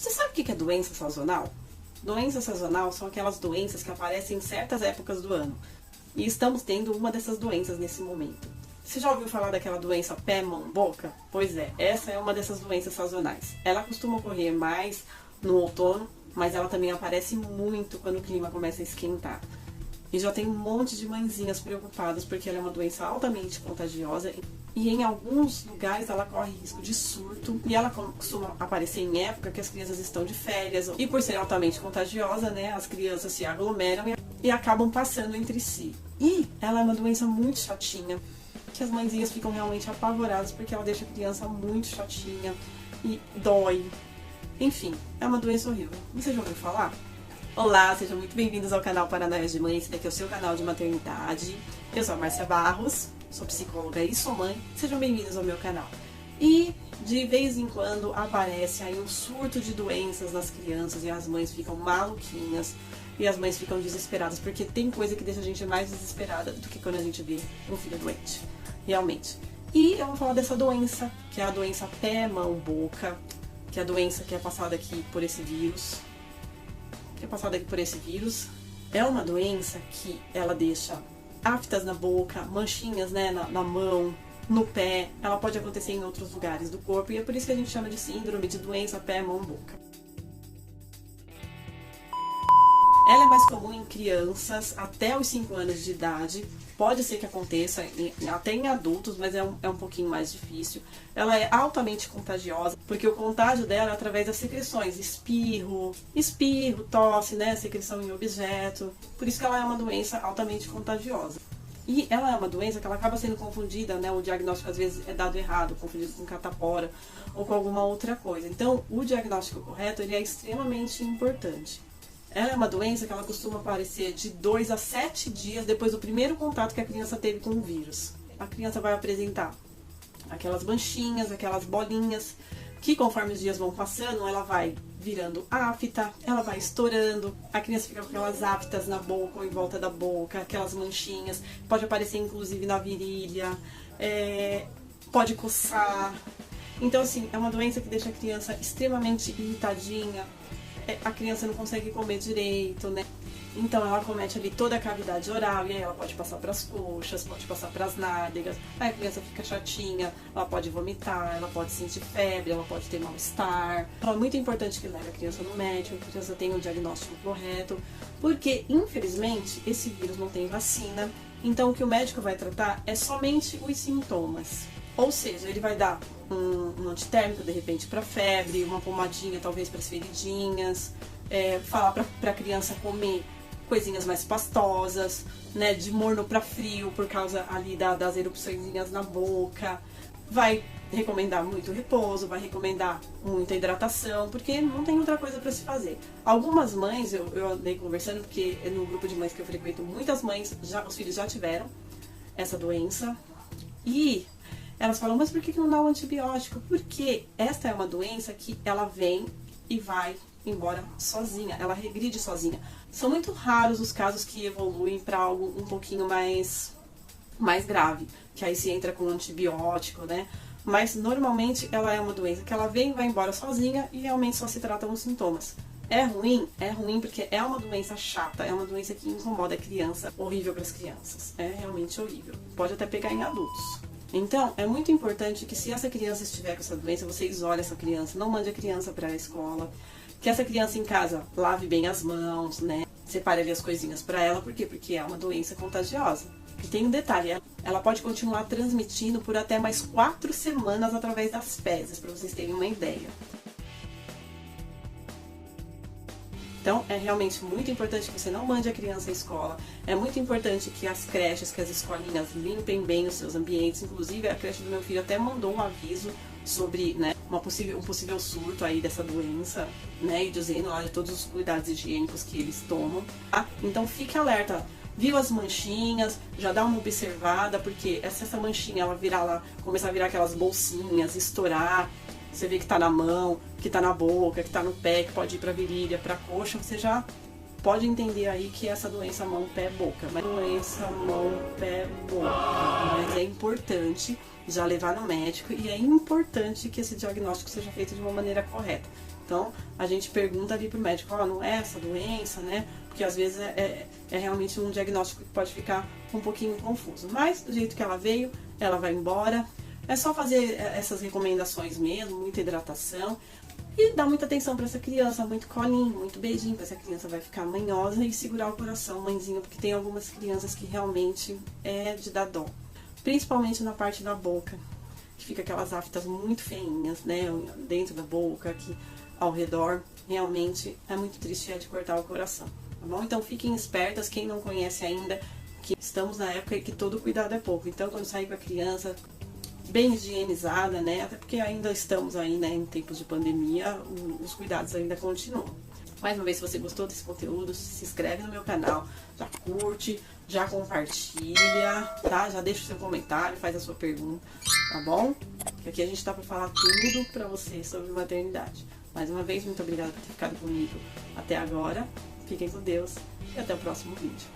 Você sabe o que é doença sazonal? Doença sazonal são aquelas doenças que aparecem em certas épocas do ano. E estamos tendo uma dessas doenças nesse momento. Você já ouviu falar daquela doença pé, mão, boca? Pois é, essa é uma dessas doenças sazonais. Ela costuma ocorrer mais no outono, mas ela também aparece muito quando o clima começa a esquentar. E já tem um monte de mãezinhas preocupadas porque ela é uma doença altamente contagiosa e em alguns lugares ela corre risco de surto e ela costuma aparecer em época que as crianças estão de férias e por ser altamente contagiosa, né, as crianças se aglomeram e acabam passando entre si. E ela é uma doença muito chatinha, que as mãezinhas ficam realmente apavoradas porque ela deixa a criança muito chatinha e dói. Enfim, é uma doença horrível. Você já ouviu falar? Olá, sejam muito bem-vindos ao canal Paranoias de Mãe. Esse daqui é o seu canal de maternidade. Eu sou a Márcia Barros, sou psicóloga e sou mãe. Sejam bem-vindos ao meu canal. E de vez em quando aparece aí um surto de doenças nas crianças e as mães ficam maluquinhas e as mães ficam desesperadas, porque tem coisa que deixa a gente mais desesperada do que quando a gente vê um filho doente, realmente. E eu vou falar dessa doença, que é a doença pé, mão, boca, que é a doença que é passada aqui por esse vírus. É uma doença que ela deixa aftas na boca, manchinhas, né, na mão, no pé. Ela pode acontecer em outros lugares do corpo e é por isso que a gente chama de síndrome de doença pé, mão, boca. Ela é mais comum em crianças até os 5 anos de idade. Pode ser que aconteça até em adultos, mas é um pouquinho mais difícil. Ela é altamente contagiosa, porque o contágio dela é através das secreções, espirro, tosse, né, secreção em objeto. Por isso que ela é uma doença altamente contagiosa. E ela é uma doença que ela acaba sendo confundida, né, o diagnóstico às vezes é dado errado, confundido com catapora ou com alguma outra coisa. Então, o diagnóstico correto ele é extremamente importante. Ela é uma doença que ela costuma aparecer de 2 a 7 dias depois do primeiro contato que a criança teve com o vírus. A criança vai apresentar aquelas manchinhas, aquelas bolinhas, que conforme os dias vão passando, ela vai virando afta, ela vai estourando, a criança fica com aquelas aftas na boca ou em volta da boca, aquelas manchinhas, pode aparecer inclusive na virilha, pode coçar. Então assim, é uma doença que deixa a criança extremamente irritadinha, a criança não consegue comer direito, né? Então ela comete ali toda a cavidade oral e aí ela pode passar para as coxas, pode passar para as nádegas, aí a criança fica chatinha, ela pode vomitar, ela pode sentir febre, ela pode ter mal-estar. Então é muito importante que leve a criança no médico, que a criança tenha o diagnóstico correto, porque infelizmente esse vírus não tem vacina, então o que o médico vai tratar é somente os sintomas. Ou seja, ele vai dar um antitérmico de repente para febre, uma pomadinha talvez para as feridinhas, falar para a criança comer coisinhas mais pastosas, né, de morno para frio por causa ali das erupçõezinhas na boca. Vai recomendar muito repouso, vai recomendar muita hidratação, porque não tem outra coisa para se fazer. Algumas mães, eu andei conversando, porque no grupo de mães que eu frequento, muitas mães, os filhos já tiveram essa doença e elas falam, mas por que não dá um antibiótico? Porque esta é uma doença que ela vem e vai embora sozinha, ela regride sozinha. São muito raros os casos que evoluem para algo um pouquinho mais grave, que aí se entra com antibiótico, né? Mas normalmente ela é uma doença que ela vem e vai embora sozinha e realmente só se tratam os sintomas. É ruim porque é uma doença chata, é uma doença que incomoda a criança, horrível para as crianças, é realmente horrível. Pode até pegar em adultos. Então, é muito importante que se essa criança estiver com essa doença, você isole essa criança, não mande a criança para a escola, que essa criança em casa lave bem as mãos, né? Separe ali as coisinhas para ela, por quê? Porque é uma doença contagiosa. E tem um detalhe, ela pode continuar transmitindo por até mais 4 semanas através das fezes, para vocês terem uma ideia. Então, é realmente muito importante que você não mande a criança à escola. É muito importante que as creches, que as escolinhas limpem bem os seus ambientes. Inclusive, a creche do meu filho até mandou um aviso sobre, né, um possível surto aí dessa doença, né, e dizendo lá de todos os cuidados higiênicos que eles tomam. Tá? Então, fique alerta. Viu as manchinhas, já dá uma observada, porque se essa manchinha ela virar lá, começar a virar aquelas bolsinhas, estourar, você vê que tá na mão, que tá na boca, que tá no pé, que pode ir pra virilha, pra coxa, você já pode entender aí que essa doença mão, pé, boca. Mas doença mão, pé, boca. Mas é importante já levar no médico e é importante que esse diagnóstico seja feito de uma maneira correta. Então, a gente pergunta ali pro médico, ó, não é essa doença, né? Porque às vezes é realmente um diagnóstico que pode ficar um pouquinho confuso. Mas, do jeito que ela veio, ela vai embora. É só fazer essas recomendações mesmo, muita hidratação. E dar muita atenção para essa criança, muito colinho, muito beijinho, para essa criança vai ficar manhosa, e segurar o coração, mãezinha, porque tem algumas crianças que realmente é de dar dó. Principalmente na parte da boca, que fica aquelas aftas muito feinhas, né, dentro da boca, aqui ao redor. Realmente é muito triste, é de cortar o coração, tá bom? Então fiquem espertas, quem não conhece ainda, que estamos na época em que todo cuidado é pouco. Então quando sair com a criança bem higienizada, né, até porque ainda estamos aí, né, em tempos de pandemia, os cuidados ainda continuam. Mais uma vez, se você gostou desse conteúdo, se inscreve no meu canal, já curte, já compartilha, tá? Já deixa o seu comentário, faz a sua pergunta, tá bom? Porque aqui a gente tá para falar tudo para você sobre maternidade. Mais uma vez, muito obrigada por ter ficado comigo até agora. Fiquem com Deus e até o próximo vídeo.